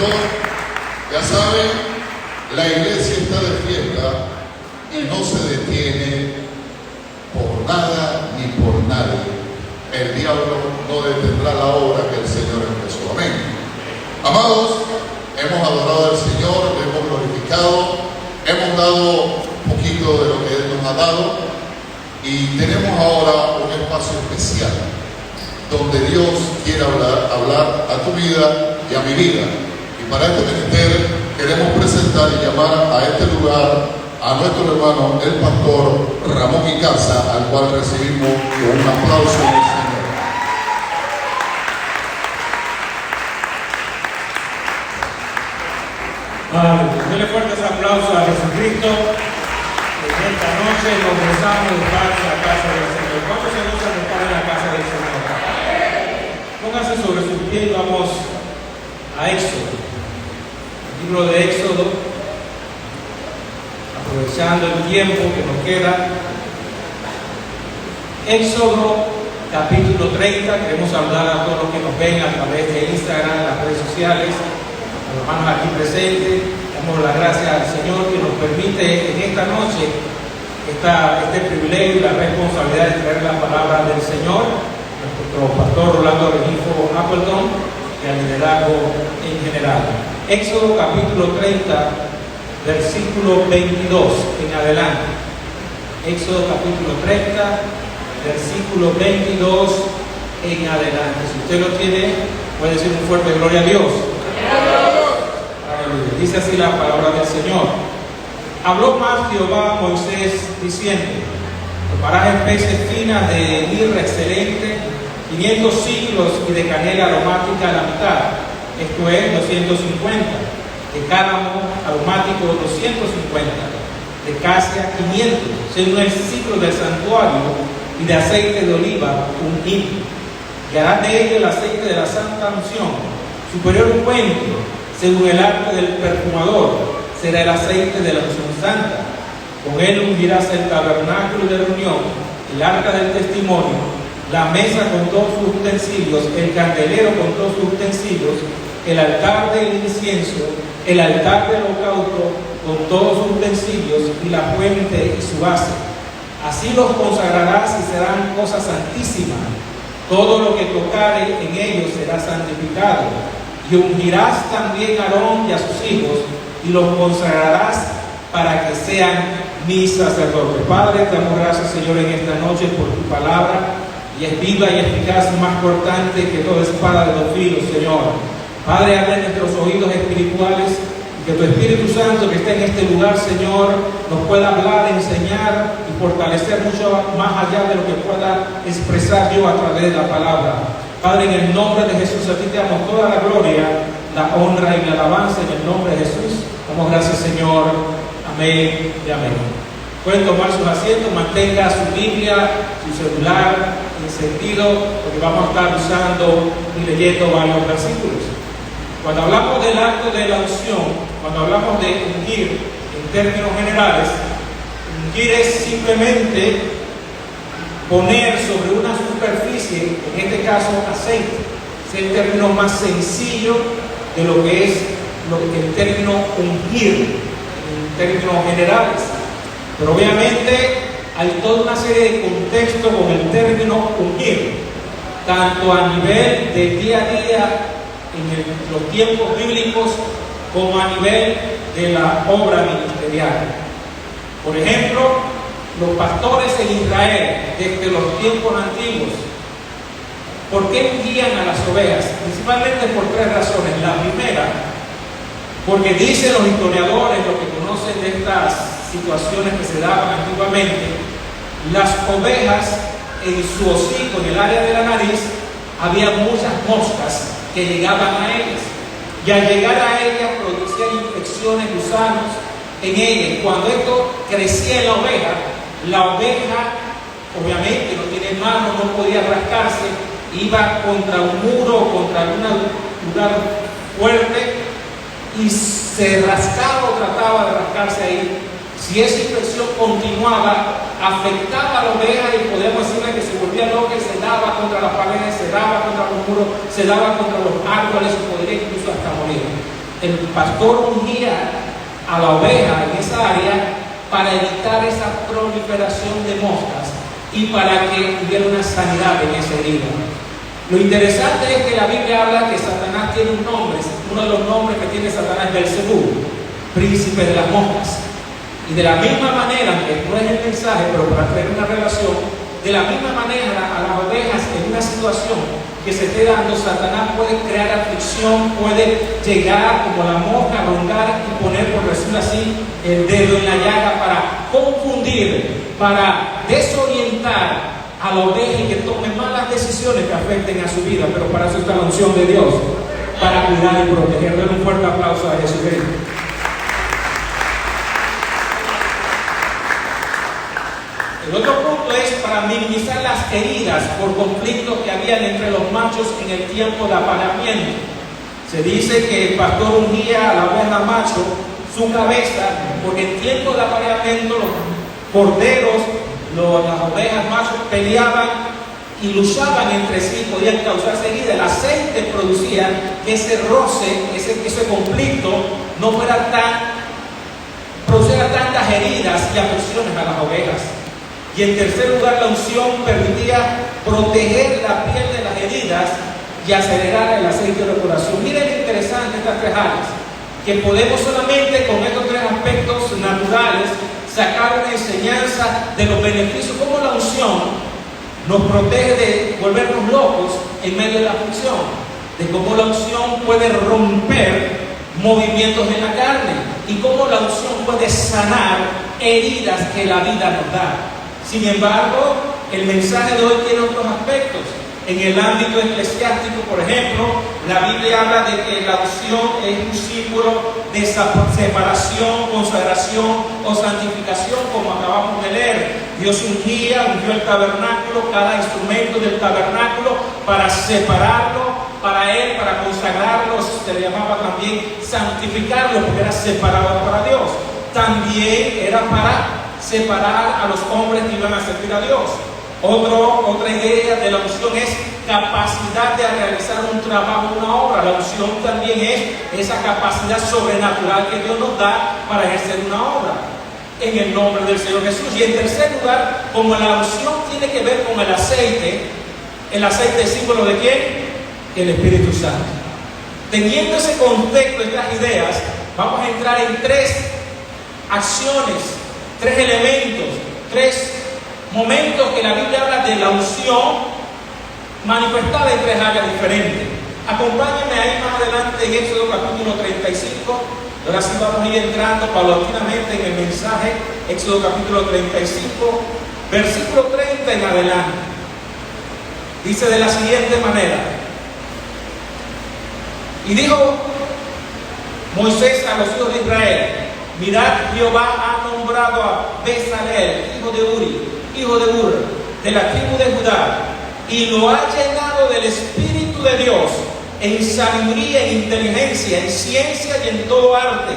pastor. Ya saben, la iglesia está de fiesta y no se detiene por nada ni por nadie. El diablo no detendrá la obra que el Señor empezó. Amén. Amados, hemos adorado al Señor, le hemos glorificado, hemos dado un poquito de lo que Él nos ha dado y tenemos ahora un espacio especial donde Dios quiere hablar a tu vida y a mi vida. Y para este ministerio queremos presentar y llamar a este lugar a nuestro hermano, el pastor Ramón Icaza, al cual recibimos con un aplauso del Señor. Denle fuertes aplausos a Jesucristo. En esta noche nos gozamos de estar en la casa del Señor. ¿Cuántos se gozan de estar en la casa del Señor? Pónganse sobre sus pies y vamos a Éxodo. El libro de Éxodo, aprovechando el tiempo que nos queda. Éxodo capítulo 30. Queremos saludar a todos los que nos ven a través de Instagram, las redes sociales, a los hermanos aquí presentes. Damos las gracias al Señor que nos permite en esta noche este privilegio y la responsabilidad de traer la palabra del Señor. Nuestro pastor Rolando Regifo Appleton y al liderazgo en general. Éxodo capítulo 30, versículo 22 en adelante. Éxodo capítulo 30, versículo 22 en adelante. Si usted lo tiene, puede decir un fuerte gloria a Dios. Aleluya. Dice así la palabra del Señor. Habló más Jehová a Moisés diciendo: tomarás especies finas de mirra excelente, 500 ciclos, y de canela aromática a la mitad, esto es 250, de cálamo aromático 250, de casia 500, según el ciclo del santuario, y de aceite de oliva 1 hin. Y harás de ello el aceite de la santa unción, superior un cuento, según el arte del perfumador, será el aceite de la unción santa. Con él ungirás el tabernáculo de reunión, el arca del testimonio, la mesa con todos sus utensilios, el candelero con todos sus utensilios, el altar del incienso, el altar del holocausto con todos sus utensilios, y la fuente y su base. Así los consagrarás y serán cosas santísimas. Todo lo que tocare en ellos será santificado. Y ungirás también a Aarón y a sus hijos, y los consagrarás para que sean mis sacerdotes. Padre, te damos gracias, Señor, en esta noche por tu palabra, y es viva y eficaz, más cortante que toda espada de dos filos, Señor. Padre, abre nuestros oídos espirituales, y que tu Espíritu Santo que está en este lugar, Señor, nos pueda hablar, enseñar y fortalecer mucho más allá de lo que pueda expresar yo a través de la palabra. Padre, en el nombre de Jesús, a ti te damos toda la gloria, la honra y la alabanza en el nombre de Jesús. Damos gracias, Señor. Amén y amén. Pueden tomar sus asientos, mantenga su Biblia, su celular encendido, porque vamos a estar usando y leyendo varios versículos. Cuando hablamos del acto de la unción, cuando hablamos de ungir en términos generales, ungir es simplemente poner sobre una superficie, en este caso aceite. Es el término más sencillo de lo que es el término ungir en términos generales. Pero obviamente hay toda una serie de contextos con el término ungir, tanto a nivel de día a día en los tiempos bíblicos, como a nivel de la obra ministerial. Por ejemplo, los pastores en Israel desde los tiempos antiguos, ¿por qué ungían a las ovejas? Principalmente por 3 razones. La primera, porque dicen los historiadores, los que conocen de estas situaciones que se daban antiguamente, las ovejas en su hocico, en el área de la nariz, había muchas moscas que llegaban a ellas, y al llegar a ellas producían infecciones, gusanos en ellas. Cuando esto crecía en la oveja obviamente no tiene manos, no podía rascarse, iba contra un muro, contra algún lugar fuerte y se rascaba o trataba de rascarse ahí. Si esa infección continuaba, afectaba a la oveja y podemos decirle que se volvía loca y se daba contra las paredes, se daba contra los muros, se daba contra los árboles y podría incluso hasta morir. el pastor ungía a la oveja en esa área para evitar esa proliferación de moscas y para que hubiera una sanidad en esa herida. Lo interesante es que la Biblia habla que Satanás tiene un nombre. Uno de los nombres que tiene Satanás es Belcebú, príncipe de las moscas. Y de la misma manera, que no es el mensaje, pero para crear una relación, de la misma manera a las ovejas en una situación que se esté dando, Satanás puede crear aflicción, puede llegar como la mosca, roncar y poner, por decirlo así, el dedo en la llaga para confundir, para desorientar a la oveja y que tome malas decisiones que afecten a su vida. Pero para eso está la unción de Dios, para cuidar y proteger. Denle un fuerte aplauso a Jesucristo. El otro punto es para minimizar las heridas por conflictos que habían entre los machos en el tiempo de apareamiento. Se dice que el pastor ungía a la oveja macho su cabeza, porque en tiempo de apareamiento los corderos, las ovejas machos peleaban y luchaban entre sí, podían causarse heridas. El aceite producía que ese roce, ese conflicto no fuera produciera tantas heridas y afecciones a las ovejas. Y en tercer lugar, la unción permitía proteger la piel de las heridas y acelerar el aceite de curación. Miren lo interesante estas tres áreas, que podemos solamente con estos tres aspectos naturales sacar una enseñanza de los beneficios, como la unción nos protege de volvernos locos en medio de la aflicción, de cómo la unción puede romper movimientos en la carne y cómo la unción puede sanar heridas que la vida nos da. Sin embargo, el mensaje de hoy tiene otros aspectos. En el ámbito eclesiástico, por ejemplo, la Biblia habla de que la unción es un símbolo de separación, consagración o santificación, como acabamos de leer. Dios ungió el tabernáculo, cada instrumento del tabernáculo, para separarlo para Él, para consagrarlo. Se le llamaba también santificarlo, porque era separado para Dios. También era para separar a los hombres que iban a servir a Dios. Otra idea de la unción es capacidad de realizar un trabajo, una obra. La unción también es esa capacidad sobrenatural que Dios nos da para ejercer una obra en el nombre del Señor Jesús. Y en tercer lugar, como la unción tiene que ver con el aceite es símbolo de ¿quién? El Espíritu Santo. Teniendo ese contexto, estas ideas, vamos a entrar en tres acciones, tres elementos, tres momentos que la Biblia habla de la unción manifestada en tres áreas diferentes. Acompáñenme ahí más adelante en Éxodo capítulo 35. Ahora sí vamos a ir entrando paulatinamente en el mensaje. Éxodo capítulo 35, versículo 30 en adelante. Dice de la siguiente manera: y dijo Moisés a los hijos de Israel: mirad, Jehová ha nombrado a Bezaleel, hijo de Uri, hijo de Ur, de la tribu de Judá, y lo ha llenado del Espíritu de Dios, en sabiduría, en inteligencia, en ciencia y en todo arte,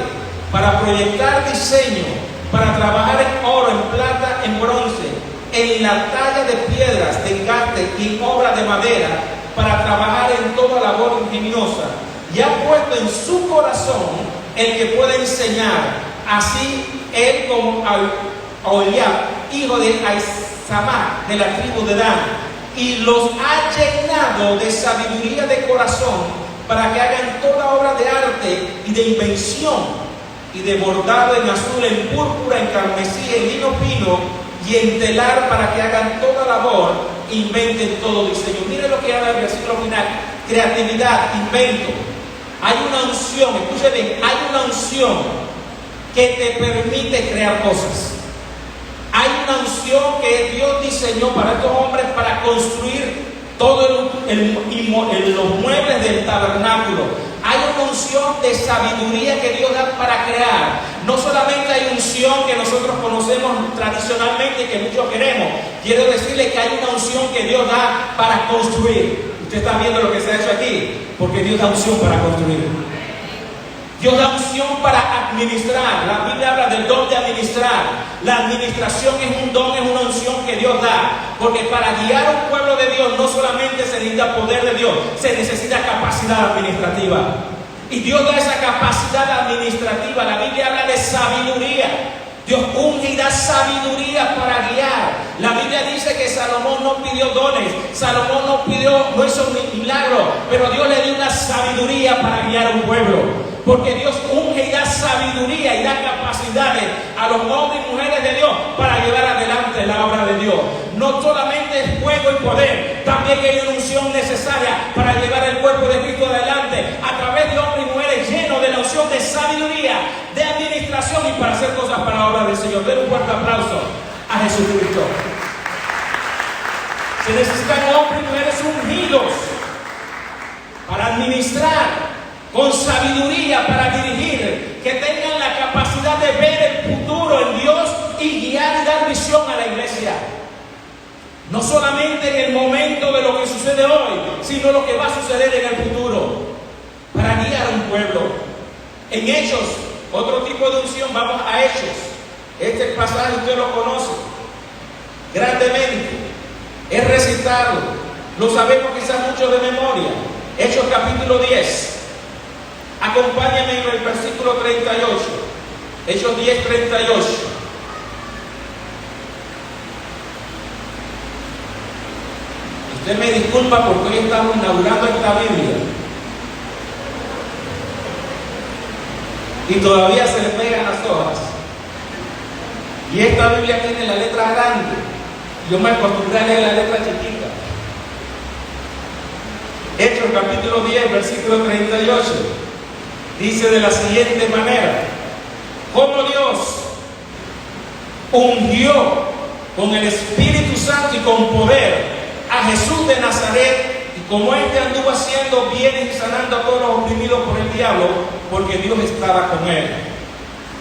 para proyectar diseño, para trabajar en oro, en plata, en bronce, en la talla de piedras, de engaste y en obra de madera, para trabajar en toda labor ingeniosa. Y ha puesto en su corazón el que puede enseñar, así él como Aholiab, hijo de Aisamá, de la tribu de Dan, y los ha llenado de sabiduría de corazón para que hagan toda obra de arte y de invención, y de bordado en azul, en púrpura, en carmesí, en lino fino y en telar, para que hagan toda labor, inventen todo diseño. Miren lo que habla el versículo final: creatividad, invento. Hay una unción, escuchen bien, hay una unción que te permite crear cosas. Hay una unción que Dios diseñó para estos hombres para construir todos los muebles del tabernáculo. Hay una unción de sabiduría que Dios da para crear. No solamente hay unción que nosotros conocemos tradicionalmente y que muchos queremos. Quiero decirle que hay una unción que Dios da para construir. Usted está viendo lo que se ha hecho aquí, porque Dios da unción para construir. Dios da unción para administrar. La Biblia habla del don de administrar. La administración es un don, es una unción que Dios da. Porque para guiar a un pueblo de Dios no solamente se necesita poder de Dios, se necesita capacidad administrativa. Y Dios da esa capacidad capacidad administrativa. La Biblia habla de sabiduría. Dios unge y da sabiduría para guiar. La Biblia dice que Salomón no pidió dones, Salomón no hizo milagros, pero Dios le dio una sabiduría para guiar a un pueblo. Porque Dios unge y da sabiduría y da capacidades a los hombres y mujeres de Dios para llevar adelante la obra de Dios. No solamente es fuego y poder, también hay una unción necesaria para llevar el cuerpo de Cristo adelante a través de hombres y mujeres llenos de la unción de sabiduría, de administración y para hacer cosas para la obra del Señor. Den un fuerte aplauso a Jesucristo. Se necesitan hombres y mujeres ungidos para administrar, con sabiduría para dirigir, que tengan la capacidad de ver el futuro en Dios y guiar y dar visión a la iglesia. No solamente en el momento de lo que sucede hoy, sino lo que va a suceder en el futuro, para guiar a un pueblo. En Hechos, otro tipo de unción, vamos a Hechos. Este pasaje usted lo conoce grandemente, es recitarlo, lo sabemos quizás mucho de memoria. Hechos capítulo 10. Acompáñame en el versículo 38. Hechos 10, 38. Usted me disculpa porque hoy estamos inaugurando esta Biblia y todavía se le pegan las hojas. Y esta Biblia tiene la letra grande. Yo me acostumbré a leer la letra chiquita. Hechos capítulo 10, versículo 38. Dice de la siguiente manera: como Dios ungió con el Espíritu Santo y con poder a Jesús de Nazaret, y como éste anduvo haciendo bien y sanando a todos los oprimidos por el diablo, porque Dios estaba con él.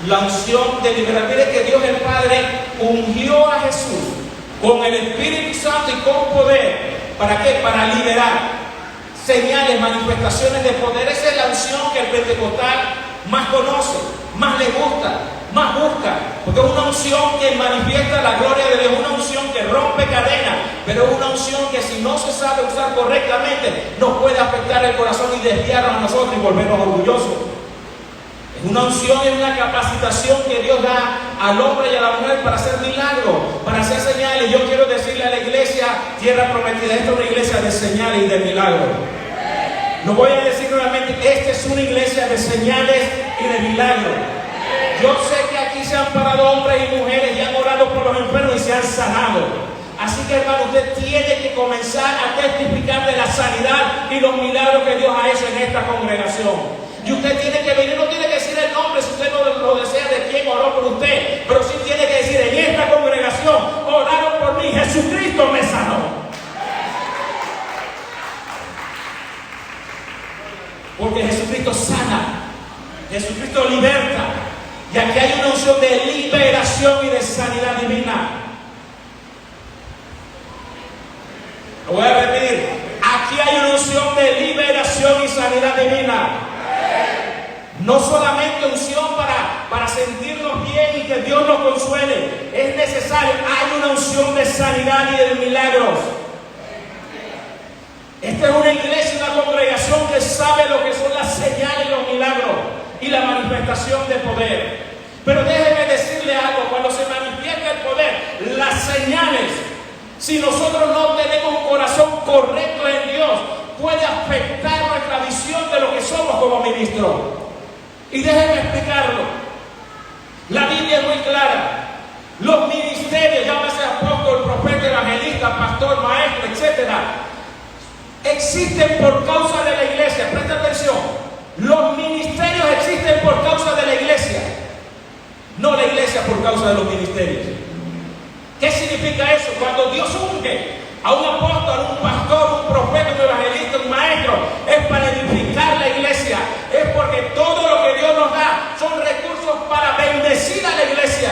La unción de liberar. Mire que Dios el Padre ungió a Jesús con el Espíritu Santo y con poder. ¿Para qué? Para liberar. Señales, manifestaciones de poder. Esa es la unción que el pentecostal más conoce, más le gusta, más busca, porque es una unción que manifiesta la gloria de Dios, una unción que rompe cadenas, pero es una unción que si no se sabe usar correctamente nos puede afectar el corazón y desviarnos a nosotros y volvernos orgullosos. Es una unción y una capacitación que Dios da al hombre y a la mujer para hacer milagros, para hacer señales. Yo quiero decirle a la iglesia Tierra Prometida, esta es una iglesia de señales y de milagros. Lo voy a decir nuevamente, esta es una iglesia de señales y de milagros. Yo sé que aquí se han parado hombres y mujeres y han orado por los enfermos y se han sanado. Así que hermano, usted tiene que comenzar a testificar de la sanidad y los milagros que Dios ha hecho en esta congregación. Y usted tiene que venir, no tiene que decir el nombre si usted no lo desea de quién oró por usted, pero sí tiene que decir: en esta congregación oraron por mí, Jesucristo me sanó. Porque Jesucristo sana, Jesucristo liberta, y aquí hay una unción de liberación y de sanidad divina. Lo voy a repetir, aquí hay una unción de liberación y sanidad divina. No solamente unción para sentirnos bien y que Dios nos consuele, es necesario, hay una unción de sanidad y de milagros. Esta es una iglesia, una congregación que sabe lo que son las señales y los milagros y la manifestación de poder. Pero déjeme decirle algo: cuando se manifiesta el poder, las señales, si nosotros no tenemos un corazón correcto en Dios, puede afectar nuestra visión de lo que somos como ministros. Y déjenme explicarlo. La Biblia es muy clara. Los ministerios, llámese apóstol, profeta, evangelista, pastor, maestro, etcétera, existen por causa de la iglesia. Presta atención. Los ministerios existen por causa de la iglesia, no la iglesia por causa de los ministerios. ¿Qué significa eso? Cuando Dios unge a un apóstol, un pastor, un profeta, un evangelista, un maestro, es para edificar la iglesia. Es porque todo lo que Dios nos da son recursos para bendecir a la iglesia.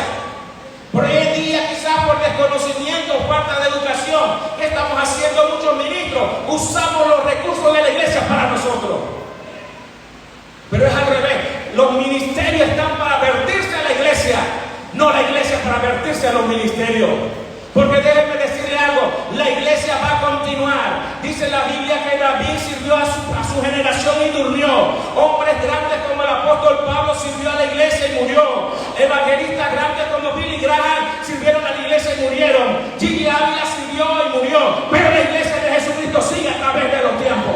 Por hoy en día, quizás por desconocimiento o falta de educación, ¿qué estamos haciendo muchos ministros? Usamos los recursos de la iglesia para nosotros. Pero es al revés. Los ministerios están para vertirse a la iglesia, no la iglesia para vertirse a los ministerios. Porque déjenme decirle algo, la iglesia va a continuar. Dice la Biblia que David sirvió a su generación y durmió. Hombres grandes como el apóstol Pablo murió. Evangelistas grandes como Billy Graham sirvieron a la iglesia y murieron. Gigi Ávila sirvió y murió. Pero la iglesia de Jesucristo sigue a través de los tiempos.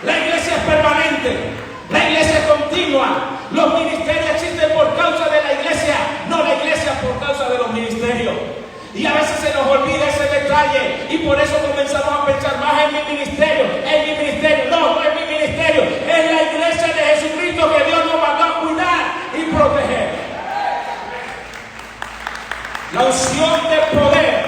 La iglesia es permanente. La iglesia es continua. Los ministerios existen por causa de la iglesia, no la iglesia por causa de los ministerios. Y a veces se nos olvida ese detalle y por eso comenzamos a pensar más en mi ministerio, No, no es mi ministerio, es la iglesia de Jesucristo que Dios nos mandó a cuidar y proteger. La unción del poder,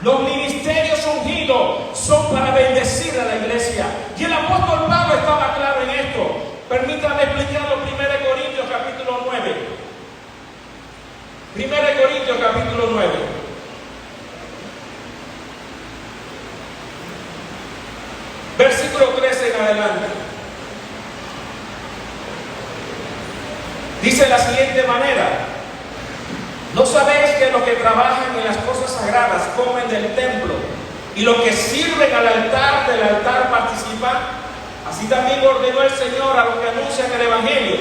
los ministerios ungidos son para bendecir a la iglesia. Y el apóstol Pablo estaba claro en esto. Permítame explicarlo. 1 Corintios capítulo 9. 1 Corintios capítulo 9. Versículo 13 en adelante. Dice de la siguiente manera: ¿no sabéis que los que trabajan en las cosas sagradas comen del templo y los que sirven al altar del altar participan? Así también ordenó el Señor a los que anuncian el Evangelio,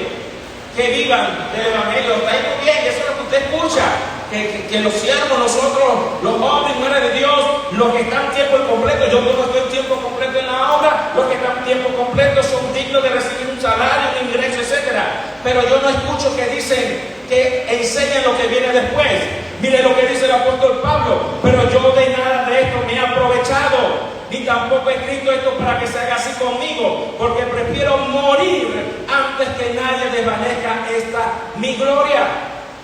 que vivan del Evangelio. Está ahí muy bien, eso es lo que usted escucha. Que los siervos, nosotros, los hombres y mujeres de Dios, los que están tiempo completo, yo no estoy en tiempo completo en la obra, los que están tiempo completo son dignos de recibir un salario, un ingreso, etc. Pero yo no escucho que dicen que enseñen lo que viene después. Mire lo que dice el apóstol Pablo: pero yo de nada de esto me he aprovechado, ni tampoco he escrito esto para que se haga así conmigo, porque prefiero morir antes que nadie desvanezca esta mi gloria.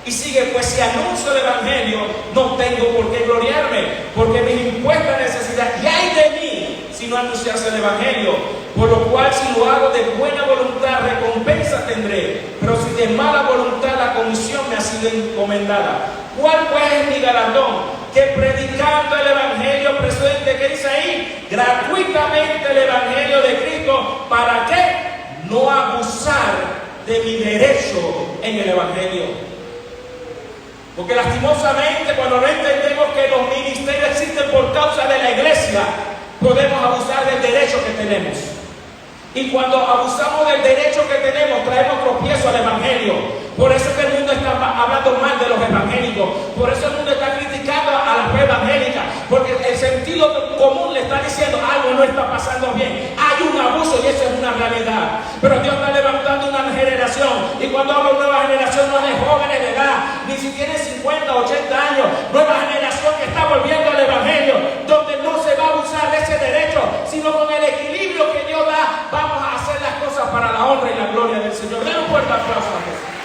Y sigue: pues si anuncio el Evangelio, no tengo por qué gloriarme, porque me impuesta necesidad, y hay de mí si no anunciase el Evangelio. Por lo cual, si lo hago de buena voluntad, recompensa tendré, pero si de mala voluntad, la comisión me ha sido encomendada. ¿Cuál pues es mi galardón? Que predicando el Evangelio presente, ¿qué dice ahí? Gratuitamente el Evangelio de Cristo. ¿Para qué? No abusar de mi derecho en el Evangelio. Porque lastimosamente, cuando no entendemos que los ministerios existen por causa de la iglesia, podemos abusar del derecho que tenemos. Y cuando abusamos del derecho que tenemos, traemos tropiezo al Evangelio. Por eso es que el mundo está hablando mal de los evangélicos. Por eso el mundo está criticando a la fe evangélica. Porque el sentido común le está diciendo: algo no está pasando bien. Hay un abuso y eso es una realidad. Pero Dios está levantando una generación. Y cuando hablo de nueva generación, no es de jóvenes de edad, ni si tienen 50, 80 años. Nueva generación que está volviendo al Evangelio, donde no se va a abusar de ese derecho, sino con el equilibrio que Dios da, vamos a hacer las cosas para la honra y la gloria del Señor. Den un fuerte aplauso a Jesús.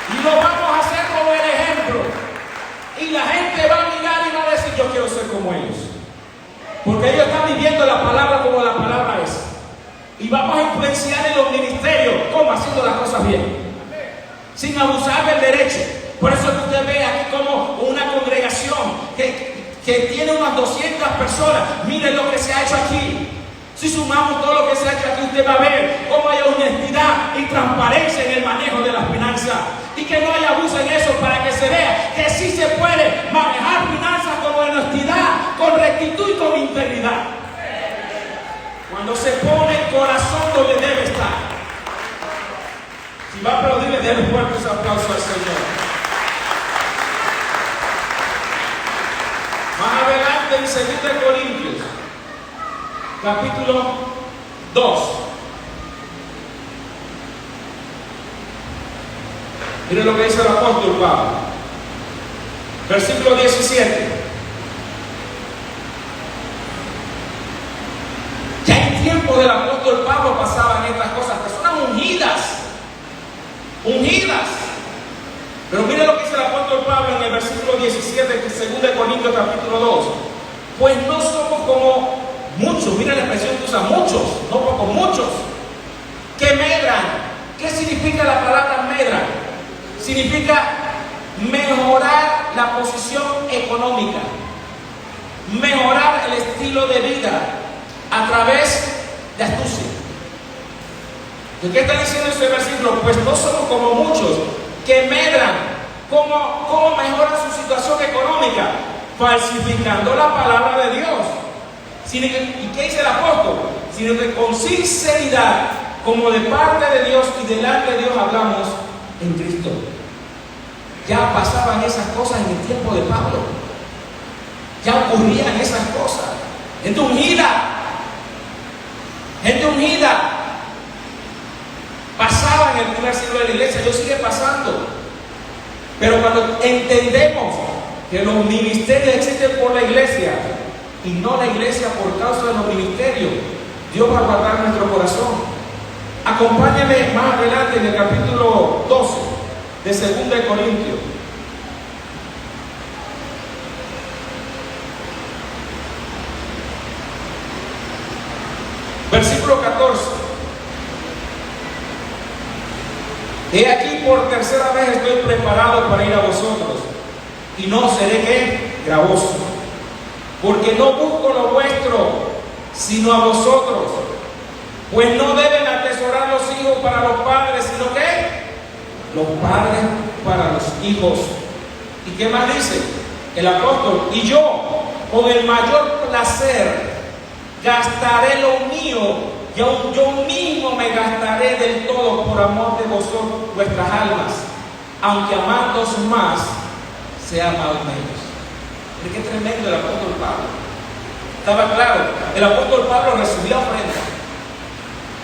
Y lo vamos a hacer como el ejemplo. Y la gente va a mirar y va a decir: yo quiero ser como ellos. Porque ellos están viviendo la palabra como la palabra es. Y vamos a influenciar en los ministerios, como haciendo las cosas bien, sin abusar del derecho. Por eso que usted ve aquí como una congregación que tiene unas 200 personas. Miren lo que se ha hecho aquí. Si sumamos todo lo que se ha hecho aquí, usted va a ver cómo hay honestidad y transparencia en el manejo de las finanzas. Y que no haya abuso en eso, para que se vea que sí se puede manejar finanzas con honestidad, con rectitud y con integridad. Cuando se pone el corazón donde debe estar. Si va a aplaudirle, déle fuertes aplausos al Señor. Más adelante en 2 Corintios capítulo 2. Miren lo que dice el apóstol Pablo. Versículo 17. Ya en tiempo del apóstol Pablo pasaban estas cosas. Personas ungidas. Pero miren lo que dice el apóstol Pablo en el versículo 17 de 2 Corintios capítulo 2. Pues no somos como muchos, miren la expresión que usa: muchos, no pocos, muchos, que medran. ¿Qué significa la palabra medran? Significa mejorar la posición económica, mejorar el estilo de vida a través de astucia. ¿Qué está diciendo este versículo? Pues no somos como muchos que medran. ¿Cómo mejoran su situación económica? Falsificando la palabra de Dios. ¿Y qué dice el apóstol? Sino que con sinceridad como de parte de Dios y delante de Dios hablamos en Cristo. Ya pasaban esas cosas en el tiempo de Pablo. Ya ocurrían esas cosas. Gente unida. Gente unida. Pasaba en el primer siglo de la iglesia, yo sigue pasando. Pero cuando entendemos que los ministerios existen por la iglesia y no la iglesia por causa de los ministerios, Dios va a guardar nuestro corazón. Acompáñame más adelante en el capítulo 12 de 2 de Corintios. Versículo 14. He aquí por tercera vez estoy preparado para ir a vosotros, y no seré ¿qué? Gravoso, porque no busco lo vuestro, sino a vosotros, pues no deben atesorar los hijos para los padres, sino ¿qué? Los padres para los hijos. ¿Y qué más dice el apóstol? Y yo, con el mayor placer, gastaré lo mío, y aún yo mismo me gastaré del todo por amor de vosotros, vuestras almas, aunque amándoos más, sea amado menos. Pero qué tremendo el apóstol Pablo. Estaba claro, el apóstol Pablo recibía ofrenda.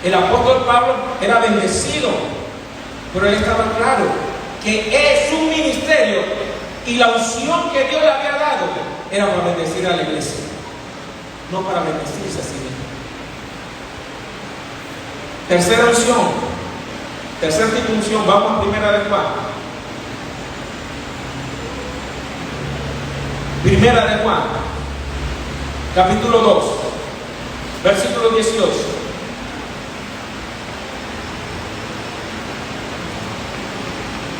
El apóstol Pablo era bendecido, pero él estaba claro que es su ministerio y la unción que Dios le había dado era para bendecir a la iglesia, no para bendecirse a sí mismo. Tercera unción, tercer tipo de unción, vamos a Primera de Juan. Primera de Juan, capítulo 2, versículo 18.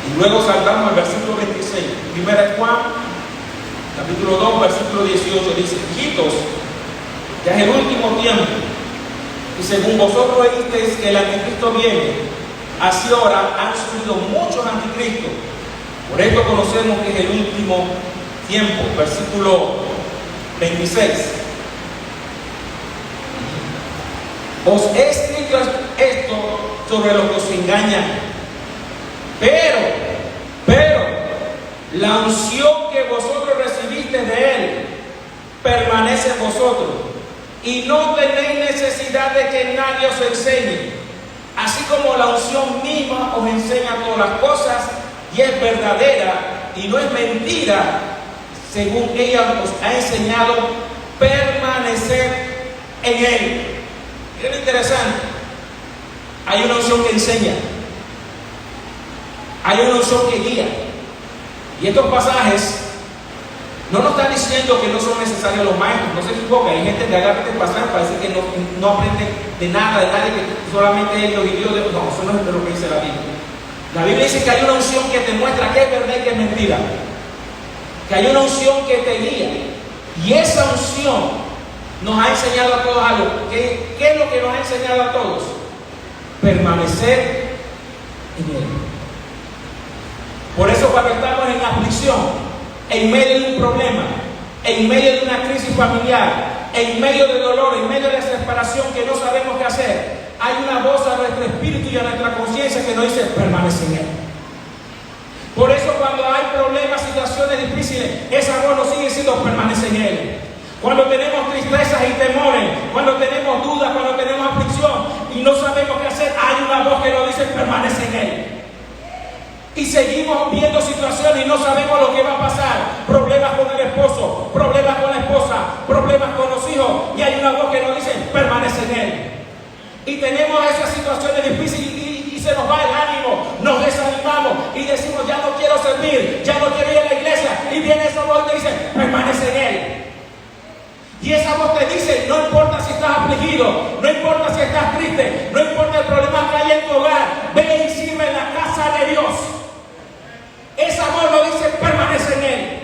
Y luego saltamos al versículo 26. Primera de Juan, capítulo 2, versículo 18, dice: hijitos, ya es el último tiempo, y según vosotros oísteis que el anticristo viene, así ahora han surgido muchos anticristos. Por esto conocemos que es el último tiempo. Versículo 26. Os he escrito esto sobre los que os engañan, pero la unción que vosotros recibiste de él permanece en vosotros, y no tenéis necesidad de que nadie os enseñe, así como la unción misma os enseña todas las cosas, y es verdadera y no es mentira, según ella os ha enseñado, permanecer en él. Es interesante. Hay una unción que enseña, hay una unción que guía, y estos pasajes no nos están diciendo que no son necesarios los maestros. No se equivoque, hay gente que agarra este pasaje para decir que no aprende de nada, de nadie, que solamente él lo vivió. No, eso no es lo que dice la Biblia. La Biblia dice que hay una unción que te muestra que es verdad y que es mentira, que hay una unción que te guía, y esa unción nos ha enseñado a todos algo. ¿Qué es lo que nos ha enseñado a todos? Permanecer en él. Por eso cuando estamos en aflicción, en medio de un problema, en medio de una crisis familiar, en medio de dolor, en medio de desesperación que no sabemos qué hacer, hay una voz a nuestro espíritu y a nuestra conciencia que nos dice: permanece en él. Por eso cuando hay problemas, situaciones difíciles, esa voz nos sigue diciendo: permanece en él. Cuando tenemos tristezas y temores, cuando tenemos dudas, cuando tenemos aflicción y no sabemos qué hacer, hay una voz que nos dice: permanece en él. Y seguimos viendo situaciones y no sabemos lo que va a pasar. Problemas con el esposo, problemas con la esposa, problemas con los hijos, y hay una voz que nos dice: permanece en él. Y tenemos esas situaciones difíciles y se nos va el ánimo, nos desanimamos y decimos: ya no quiero servir, ya no quiero ir a la iglesia. Y viene esa voz y te dice: permanece en él. Y esa voz te dice: no importa si estás afligido, no importa si estás triste, no importa el problema que hay en tu hogar, ven y sirve en la casa de Dios. Esa voz lo dice: permanece en él.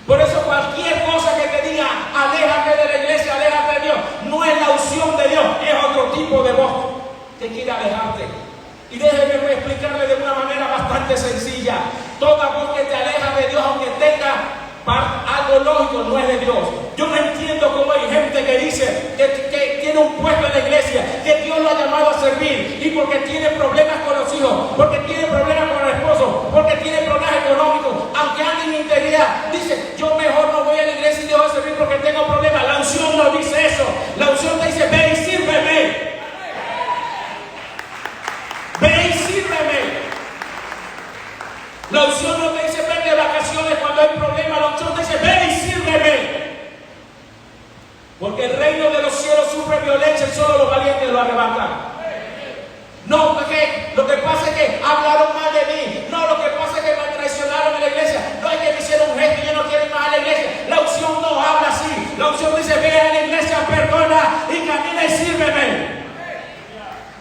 Por eso cualquier cosa que te diga: aléjate de la iglesia, aléjate de Dios, no es la unción de Dios, es otro tipo de voz que quiere alejarte. Y déjeme explicarle de una manera bastante sencilla: toda voz que te aleja de Dios, aunque tenga algo lógico, no es de Dios. Yo no entiendo cómo hay gente que dice que tiene un puesto en la iglesia, que Dios lo ha llamado a servir, y porque tiene problemas con los hijos, porque tiene problemas con el esposo, porque tiene problemas económicos, aunque ande en integridad, dice, yo mejor no voy a la iglesia y dejo de servir porque tengo problemas. La unción no dice eso. La unción te dice, ve y sírveme. Ve y sírveme. La unción no te dice, vete de vacaciones cuando hay problemas. La unción te dice, ve y sírveme. Porque el reino de los cielos sufre violencia y solo los valientes lo arrebatan. No, porque lo que pasa es que hablaron mal de mí. No, lo que pasa es que me traicionaron en la iglesia. No, es que me hicieron un gesto y yo no quiero ir más a la iglesia. La unción no habla así. La unción dice, ve a la iglesia, perdona y camina y sírveme.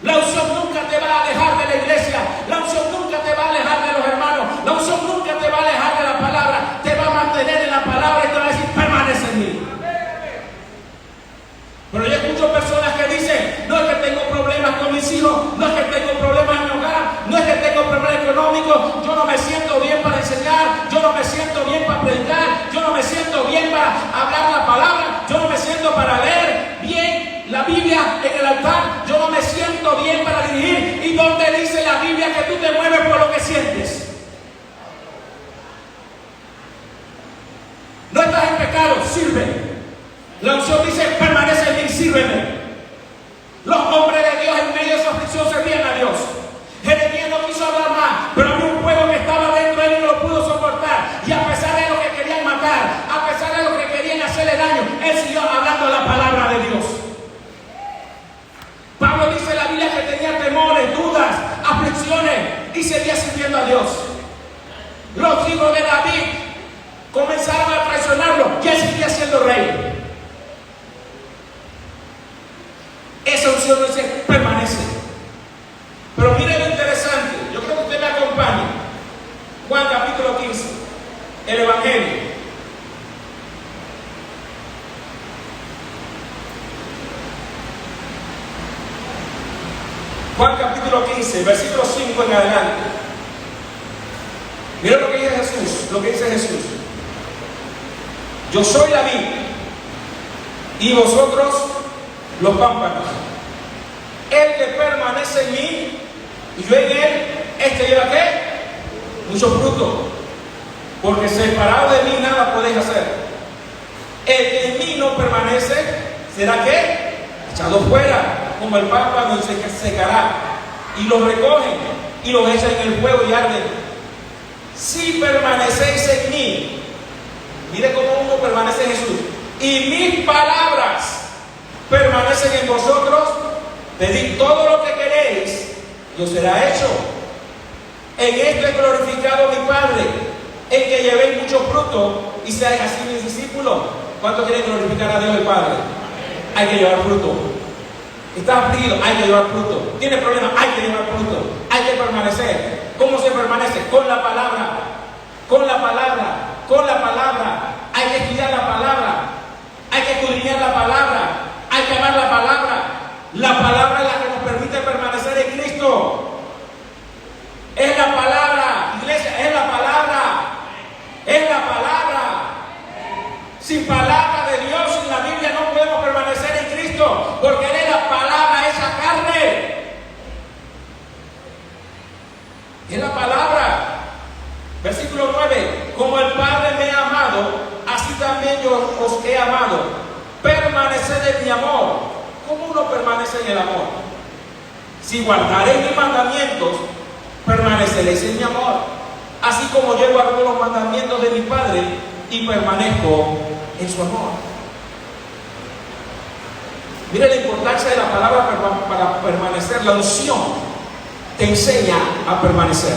La unción nunca te va a alejar de la iglesia. La unción nunca te va a alejar de los hermanos. La unción nunca te va a alejar de la palabra. Te va a mantener en la palabra y te va a decir, permanece en mí. Pero yo escucho personas que dicen, no es que tengo problemas con mis hijos, no es que tengo problemas en mi hogar, no es que tengo problemas económicos, yo no me siento bien para enseñar, yo no me siento bien para predicar, yo no me siento bien para hablar la palabra, yo no me siento para leer bien la Biblia en el altar, yo no me siento bien para dirigir. ¿Y dónde dice la Biblia que tú te mueves por lo que sientes? No estás en pecado, sirve. La unción dice, permanece en mí, sírveme. Los hombres de Dios en medio de su aflicción servían a Dios. Jeremías no quiso hablar más, pero había un fuego que estaba dentro de él y no lo pudo soportar. Y a pesar de lo que querían matar, a pesar de lo que querían hacerle daño, él siguió hablando la palabra de Dios. Pablo dice en la Biblia que tenía temores, dudas, aflicciones y seguía sirviendo a Dios. Los hijos de David comenzaron a traicionarlo y él seguía siendo rey. Esa unción dice, permanece. Pero mire lo interesante, yo creo que usted me acompañe. Juan capítulo 15, el Evangelio. Juan capítulo 15, versículo 5 en adelante. Mira lo que dice Jesús, lo que dice Jesús. Yo soy la vid y vosotros los pámpanos. El que permanece en mí y yo en él, este lleva ¿qué? Mucho fruto. Porque separado de mí nada podéis hacer. El que en mí no permanece, ¿será qué? Echado fuera, como el pámpano, y se secará. Y los recogen y los echan en el fuego y arden. Si permanecéis en mí, mire cómo uno permanece en Jesús, y mis palabras permanecen en vosotros, pedid todo lo que queréis y os será hecho. En esto he glorificado a mi Padre, en que llevéis mucho fruto y seáis así mis discípulos. ¿Cuántos quieren glorificar a Dios el Padre? Hay que llevar fruto. ¿Estás afligido? Hay que llevar fruto. ¿Tienes problemas? Hay que llevar fruto. Hay que permanecer. ¿Cómo se permanece? Con la palabra. Con la palabra. Con la palabra. Hay que estudiar la palabra. Hay que escudriñar la palabra. Hay que amar la palabra. La palabra es la que nos permite permanecer en Cristo. Es la palabra, iglesia, es la palabra. Es la palabra. Sin palabra de Dios, sin la Biblia, no podemos permanecer en Cristo, porque Él es la palabra hecha carne. Es la palabra. Versículo 9. Como el Padre me ha amado, así también yo os he amado. Permaneced en mi amor. ¿Cómo uno permanece en el amor? Si guardaréis mis mandamientos, permaneceréis en mi amor. Así como yo guardo los mandamientos de mi Padre y permanezco en su amor. Mire la importancia de la palabra para permanecer. La unción te enseña a permanecer.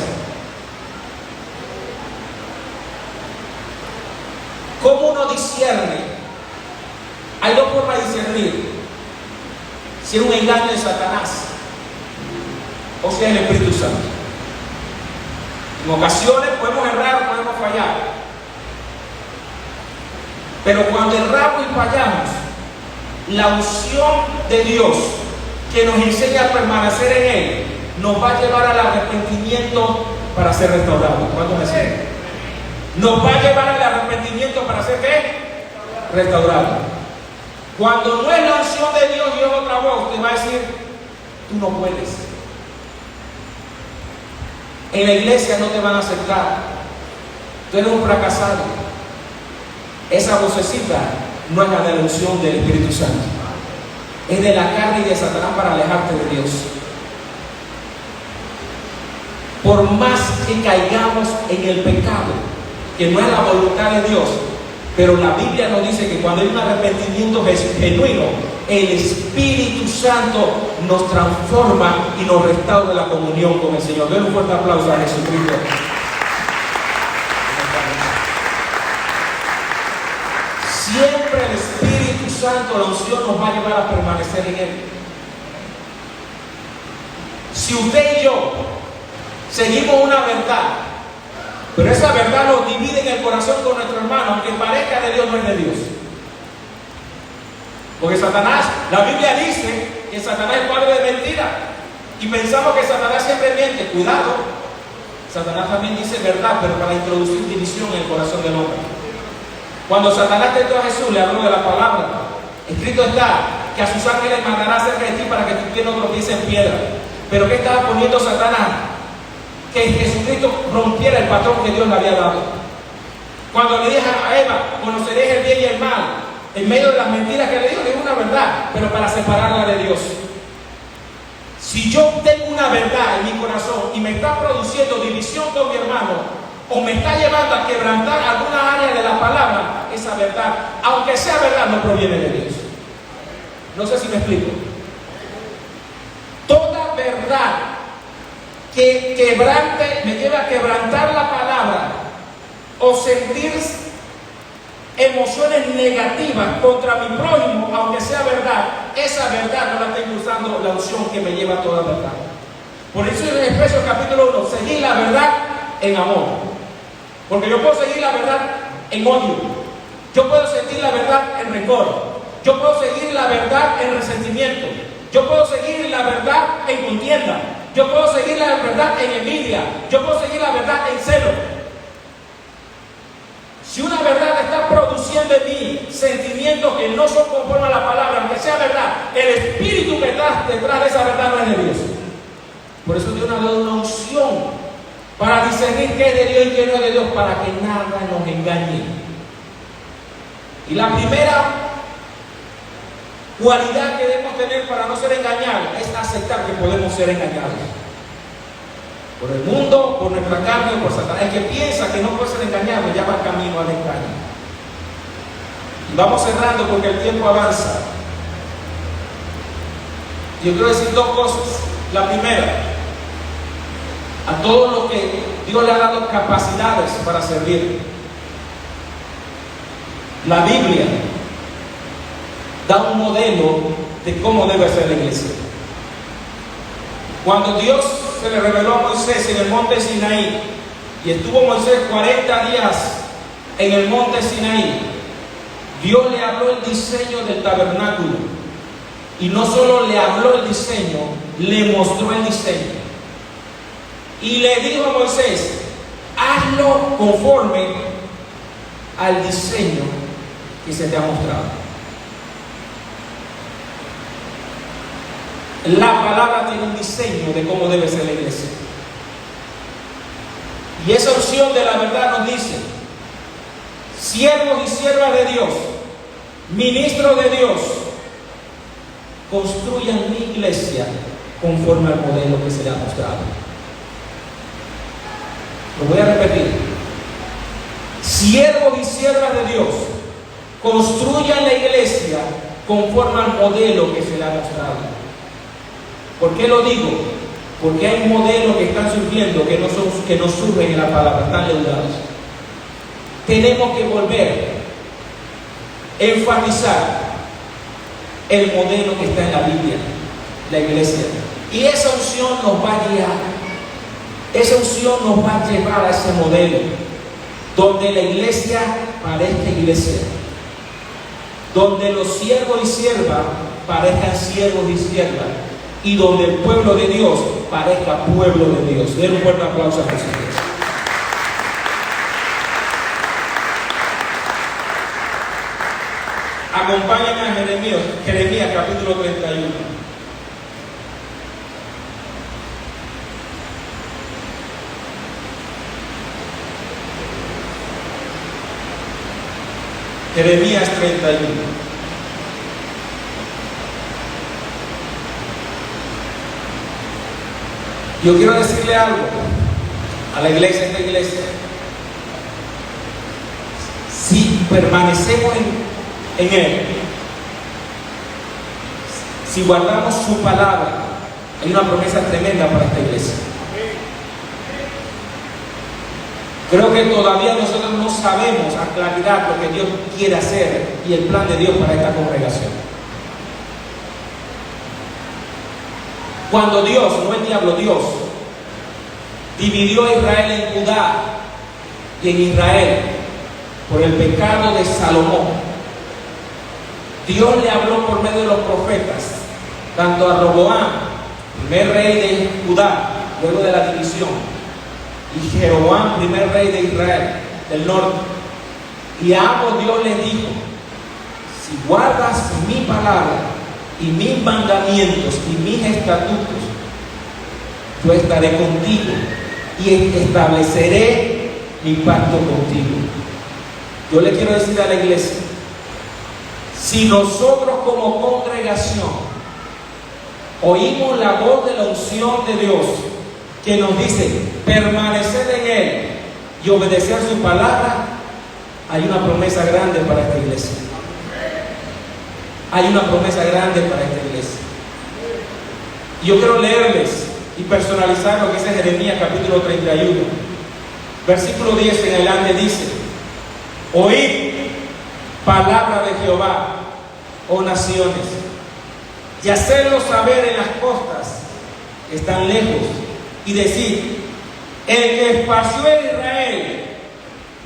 ¿Cómo uno discierne? Hay dos formas de discernir: si es un engaño de Satanás o si es el Espíritu Santo. En ocasiones podemos errar, podemos fallar, pero cuando erramos y fallamos, la unción de Dios que nos enseña a permanecer en Él nos va a llevar al arrepentimiento para ser restaurados. ¿Cuántos me siguen? Nos va a llevar al arrepentimiento para ser ¿qué? Restaurados. Cuando no es la unción de Dios y es otra voz, te va a decir, tú no puedes, En la iglesia no te van a aceptar. Tú eres un fracasado. Esa vocecita no es la de la unción del Espíritu Santo. Es de la carne y de Satanás para alejarte de Dios. Por más que caigamos en el pecado, que no es la voluntad de Dios, pero la Biblia nos dice que cuando hay un arrepentimiento genuino, el Espíritu Santo nos transforma y nos restaura la comunión con el Señor. Den un fuerte aplauso a Jesucristo. Siempre el Espíritu Santo, la unción, nos va a llevar a permanecer en Él. Si usted y yo seguimos una verdad, pero esa verdad nos divide en el corazón con nuestro hermano, aunque parezca de Dios, no es de Dios. Porque Satanás, la Biblia dice que Satanás es padre de mentira, y pensamos que Satanás siempre miente. Cuidado, Satanás también dice verdad, pero para introducir división en el corazón del hombre. Cuando Satanás tentó a Jesús, le habló de la palabra. Escrito está que a sus ángeles mandará cerca de ti para que tu pie no tropiece en piedra. Pero ¿qué estaba poniendo Satanás? Que Jesucristo rompiera el patrón que Dios le había dado. Cuando le dijo a Eva, conoceréis el bien y el mal, en medio de las mentiras que le dijo una verdad, pero para separarla de Dios. Si yo tengo una verdad en mi corazón y me está produciendo división con mi hermano, o me está llevando a quebrantar alguna área de la palabra, esa verdad, aunque sea verdad, no proviene de Dios. No sé si me explico. Toda verdad que quebrante, me lleva a quebrantar la palabra o sentir emociones negativas contra mi prójimo, aunque sea verdad, esa verdad no la está impulsando la unción que me lleva a toda verdad. Por eso en Efesios capítulo 1, seguir la verdad en amor. Porque yo puedo seguir la verdad en odio, yo puedo seguir la verdad en rencor, yo puedo seguir la verdad en resentimiento, yo puedo seguir la verdad en contienda, yo puedo seguir la verdad en envidia, yo puedo seguir la verdad en celo. Si una verdad está produciendo en mí sentimientos que no son conformes a la palabra, aunque sea verdad, el espíritu que está detrás de esa verdad no es de Dios. Por eso Dios nos ha dado una unción para discernir qué es de Dios y qué no es de Dios, para que nada nos engañe. Y la primera cualidad que debemos tener para no ser engañados es aceptar que podemos ser engañados por el mundo, por nuestra carne o por Satanás. El que piensa que no puede ser engañado ya va camino al engaño. Y vamos cerrando porque el tiempo avanza. Yo quiero decir dos cosas. La primera, a todos los que Dios le ha dado capacidades para servir, la Biblia da un modelo de cómo debe ser la iglesia. Cuando Dios se le reveló a Moisés en el monte Sinaí, y estuvo Moisés 40 días en el monte Sinaí, Dios le habló el diseño del tabernáculo, y no solo le habló el diseño, le mostró el diseño. Y le dijo a Moisés, hazlo conforme al diseño que se te ha mostrado. La palabra tiene un diseño de cómo debe ser la iglesia. Y esa opción de la verdad nos dice, siervos y siervas de Dios, ministros de Dios, construyan mi iglesia conforme al modelo que se le ha mostrado. Lo voy a repetir. Siervos y siervas de Dios, construyan la iglesia conforme al modelo que se le ha mostrado. ¿Por qué lo digo? Porque hay modelos que están surgiendo que no surgen en la palabra, están leudados. Tenemos que volver a enfatizar el modelo que está en la Biblia, la iglesia. Y esa unción nos va a guiar. Esa unción nos va a llevar a ese modelo donde la iglesia parezca iglesia, donde los siervos y siervas parezcan siervos y siervas, y donde el pueblo de Dios parezca pueblo de Dios. Den un fuerte aplauso a Jesús. Acompáñame a Jeremías capítulo 31. Jeremías 31. Yo quiero decirle algo a la iglesia, esta iglesia. Si permanecemos en Él, si guardamos su palabra, hay una promesa tremenda para esta iglesia. Creo que todavía nosotros no sabemos a claridad lo que Dios quiere hacer y el plan de Dios para esta congregación. Cuando Dios, no el diablo, Dios, dividió a Israel en Judá y en Israel por el pecado de Salomón, Dios le habló por medio de los profetas, tanto a Roboam, primer rey de Judá, luego de la división, y Jeroboam, primer rey de Israel, del norte. Y a ambos Dios les dijo: si guardas mi palabra y mis mandamientos y mis estatutos, yo estaré contigo y estableceré mi pacto contigo. Yo le quiero decir a la iglesia, si nosotros como congregación oímos la voz de la unción de Dios que nos dice permanecer en Él y obedecer su palabra, hay una promesa grande para esta iglesia. Hay una promesa grande para esta iglesia. Y yo quiero leerles y personalizar lo que dice Jeremías capítulo 31, versículo 10 en adelante. Dice: oíd palabra de Jehová, oh naciones, y hacedlo saber en las costas que están lejos, y decid: el que esparció a Israel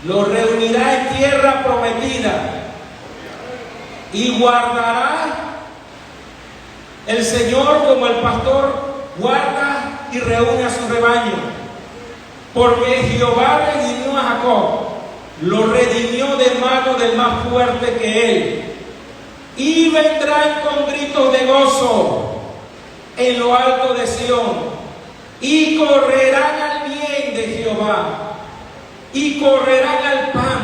lo reunirá en tierra prometida, y guardará el Señor como el pastor guarda y reúne a su rebaño. Porque Jehová redimió a Jacob, lo redimió de mano del más fuerte que él, y vendrán con gritos de gozo en lo alto de Sión, y correrán al bien de Jehová, y correrán al pan,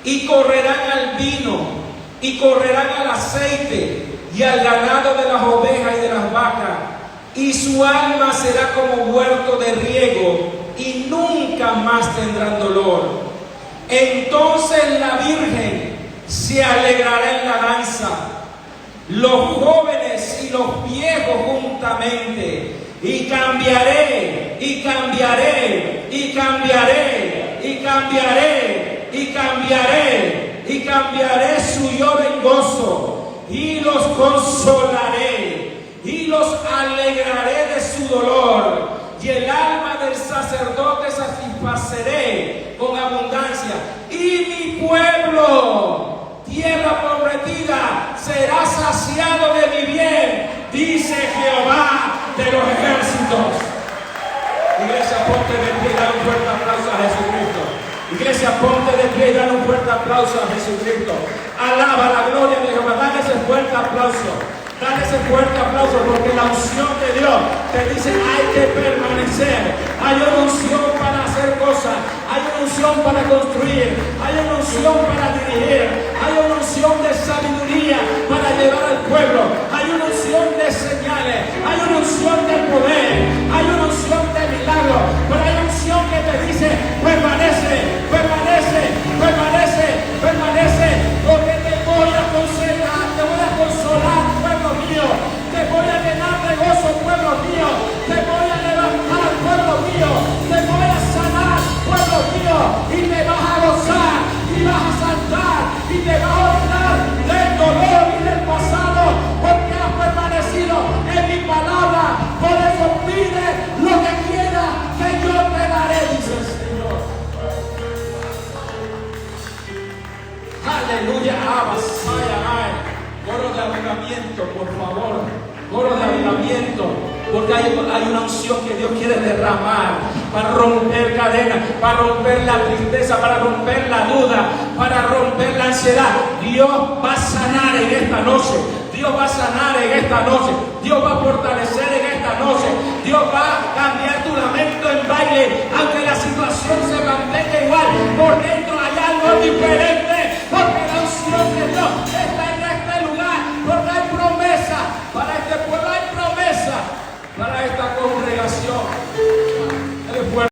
y correrán al vino, y correrán al aceite y al ganado de las ovejas y de las vacas, y su alma será como huerto de riego, y nunca más tendrán dolor. Entonces la Virgen se alegrará en la danza, los jóvenes y los viejos juntamente, y cambiaré, y cambiaré, y cambiaré, y cambiaré, y cambiaré, y cambiaré su lloro en gozo, y los consolaré, y los alegraré de su dolor, y el alma del sacerdote satisfaceré con abundancia, y mi pueblo, tierra prometida, será saciado de mi bien, dice Jehová de los ejércitos. Iglesia, ponte de pie y dale un fuerte aplauso a Jesucristo. Iglesia, ponte de pie y dale un fuerte aplauso a Jesucristo. Alaba la gloria de Jehová. Dale ese fuerte aplauso. Dale ese fuerte aplauso, porque la unción de Dios te dice: hay que permanecer. Hay una unción para hacer cosas, hay una unción para construir, hay una unción para dirigir, hay una unción de sabiduría para llevar al pueblo, hay una unción de señales, hay una unción de poder, hay una unción de milagros, pero hay una unción que te dice: permanece, permanece, permanece, permanece, porque te voy a consolar, te voy a consolar, pueblo mío, te voy a llenar de gozo, pueblo mío, te voy a levantar, pueblo mío, te voy a sanar, pueblo mío, y te vas a gozar, y vas a saltar, y te vas a olvidar del dolor y del pasado, porque has permanecido en mi palabra. Por eso pide lo que quieras, que yo te daré, dice el Señor. Aleluya, coro de avivamiento, por favor, coro de avivamiento, porque hay una unción que Dios quiere derramar para romper cadenas, para romper la tristeza, para romper la duda, para romper la ansiedad. Dios va a sanar en esta noche, Dios va a sanar en esta noche, Dios va a fortalecer en esta noche, Dios va a cambiar tu lamento en baile,